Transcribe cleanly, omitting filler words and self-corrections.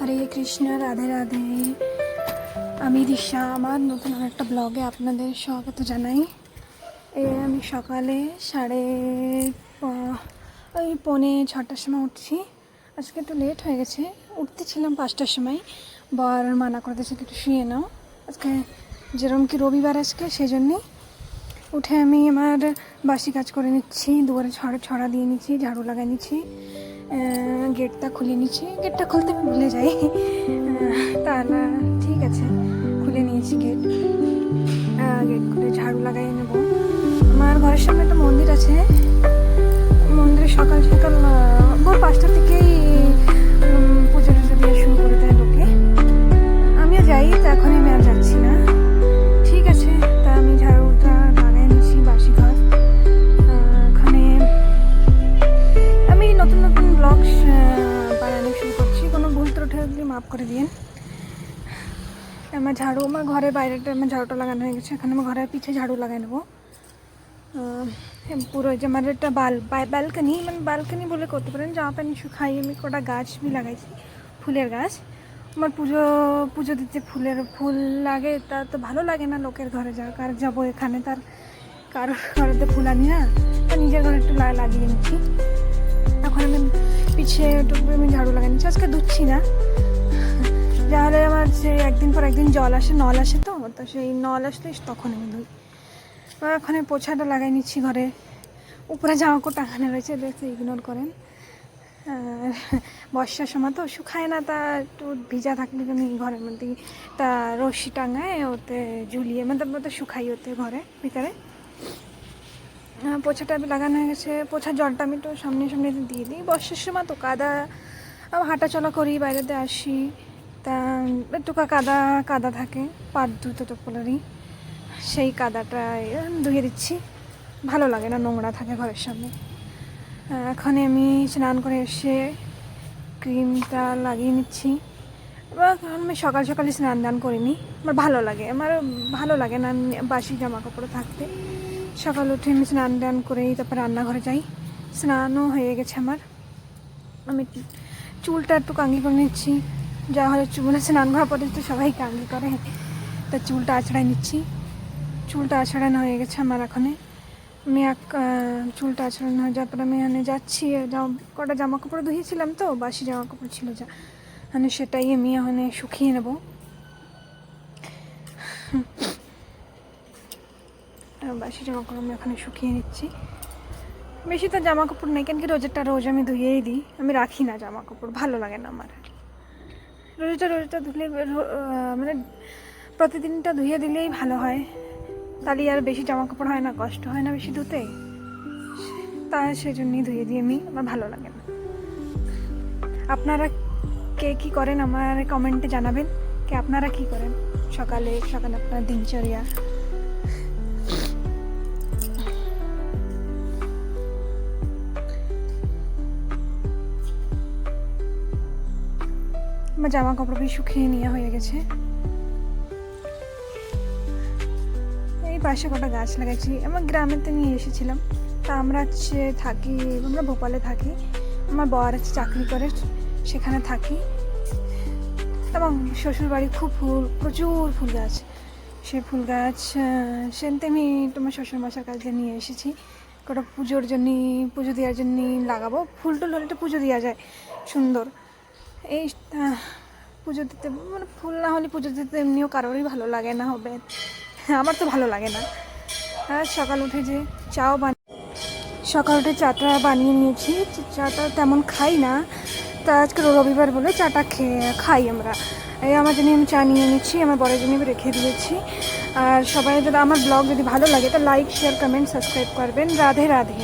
হরে কৃষ্ণ, রাধে রাধে। আমি দিশা, আমার নতুন একটা ব্লগে আপনাদের স্বাগত জানাই। আমি সকালে ওই 6:45 সময় উঠছি। আজকে একটু লেট হয়ে গেছে, উঠতেছিলাম 5টার সময়। বর মানা করে দিয়েছে একটু শুয়ে নাও, আজকে যেরকম কি রবিবার আজকে, সেই জন্যেই উঠে আমি আমার বাসি কাজ করে নিচ্ছি। দুয়ারে ছড়া দিয়ে নিচ্ছি, ঝাড়ু লাগাই নিচ্ছি, গেটটা খুলে নিচ্ছি। গেটটা খুলতে আমি ভুলে যাই, তাহলে ঠিক আছে, খুলে নিয়েছি গেট। গেট খুলে ঝাড়ু লাগাই নেব। আমার ঘরের সামনে একটা মন্দির আছে, মন্দিরে সকাল সকাল ভোর 5টা থেকেই পুজো টুজো দিয়ে শুরু করে দেয় লোকে। আমিও যাই, তো এখন আমি আর যাচ্ছি না। ঠিক আছে, তা আমি ঝাড়ুটা লাগাই নিচ্ছি বাসি ঘর। ওখানে আমি নতুন নতুন ব্লগ বানানো শুরু করছি, কোনো ভুল ত্রুটি হলে মাফ করে দিন। আমার ঘরের বাইরেটা আমার ঝাড়ুটা লাগানো হয়ে গেছে। এখানে আমার ঘরের পিছে ঝাড়ু লাগাই নেবো। পুরো যে আমার একটা ব্যালকনি, মানে ব্যালকনি বলে করতে পারেন, জামা প্যান্ট শুকাই। আমি কটা গাছ বি লাগাইছি, ফুলের গাছ। আমার পুজো দিতে ফুল লাগে, তা তো ভালো লাগে না লোকের ঘরে যাবো এখানে, তার কারোর ঘরেতে ফুল আনি না, তা নিজের ঘরে একটু লাগিয়ে নিচ্ছি। এখন আমি পিছিয়ে আমি ঝাড়ু লাগাই নিচ্ছি। আজকে ধুচ্ছি না, যাহলে আমার যে একদিন পর একদিন নল আসে, তো সেই নল আসলে তখন আমি ধুই। এখন পোছাটা লাগাই নিচ্ছি ঘরে। উপরে জামা কাপড় টাঙানো রয়েছে, দেখতে ইগনোর করেন। বর্ষার সময় তো শুকায় না, তা একটু ভিজা থাকলে আমি ঘরের মধ্যে তা রশি টাঙায় ওতে ঝুলিয়ে, মানে তারপর শুকাই ওতে ঘরে ভিতরে। পোছাটা আমি লাগানো হয়ে গেছে। পোছার জলটা আমি একটু সামনে দিয়ে দিই। বর্ষার সময় তো কাদা, হাঁটা চলা করি, বাইরেতে আসি, তা একটু কাদা থাকে, পাট ধুতে তো পোলারই, সেই কাদাটা ধুয়ে দিচ্ছি। ভালো লাগে না, নোংরা থাকে ঘরের সামনে। এখন আমি স্নান করে এসে ক্রিমটা লাগিয়ে নিচ্ছি। আমি সকালে স্নান দান করিনি, আমার ভালো লাগে না বাসি জামা কাপড়ে থাকতে। সকাল উঠে আমি স্নান দান করেই তারপর রান্নাঘরে যাই। স্নানও হয়ে গেছে আমার। আমি চুলটা একটু কাঙ্গি করে নিচ্ছি, যা হলে চুলে স্নান করার পরে তো সবাই কাঙ্গি করে, তা চুলটা আছড়াই নিচ্ছি। চুলটা আছড়ানো হয়ে গেছে আমার। এখানে আমি চুলটা আছড়ানো হয়ে যাওয়ার পর আমি এখানে যাচ্ছি। কটা জামা কাপড় ধুয়েছিলাম, তো বাসি জামা কাপড় ছিল যা, মানে সেটাই আমি এখানে শুকিয়ে নেব। বাসি জামা কাপড় আমি এখানে শুকিয়ে নিচ্ছি। বেশি তো জামা কাপড় নেই, কেন কি রোজ আমি ধুয়েই দিই। আমি রাখি না জামা কাপড়, ভালো লাগে না আমার। রোজটা ধুলে মানে প্রতিদিনটা ধুয়ে দিলেই ভালো হয়, তাহলে আর বেশি জামা কাপড় হয় না, কষ্ট হয় না বেশি ধুতে, তাই সেজন্যই ধুয়ে দিই আমি। আমার ভালো লাগে না। আপনারা কে কী করেন আমার কমেন্টে জানাবেন, আপনারা কী করেন সকালে আপনার দিনচর্যা। আমার জামা কাপড় শুকিয়ে নেওয়া হয়ে গেছে। এই পাশে কটা গাছ লাগাইছি, আমার গ্রামেতে নিয়ে এসেছিলাম। তা আমরা ভোপালে থাকি। আমার বর আছে, চাকরি করে, সেখানে থাকি। এবং শ্বশুরবাড়ি প্রচুর ফুল গাছ। সেই ফুল গাছ সেনতে আমি তোমার শ্বশুরমশার কাছে নিয়ে এসেছি। কটা পুজো দেওয়ার জন্য লাগাবো। ফুল টুল হলে পুজো দেওয়া যায় সুন্দর। এই পুজো দিতে, মানে ফুল না হলে পুজো দিতে এমনিও কারোরই ভালো লাগে না হবে, আমার তো ভালো লাগে না। আর সকাল উঠে চাটা বানিয়ে নিয়েছি। চাটা তেমন খাই না, তা আজকে রবিবার বলে চাটা খাই আমরা। আমার জন্য আমি চা নিয়ে নিচ্ছি, আমার বরের জন্য আমি রেখে দিয়েছি। আর সবাই যদি আমার ব্লগ যদি ভালো লাগে, তা লাইক, শেয়ার, কমেন্ট, সাবস্ক্রাইব করবেন। রাধে রাধে।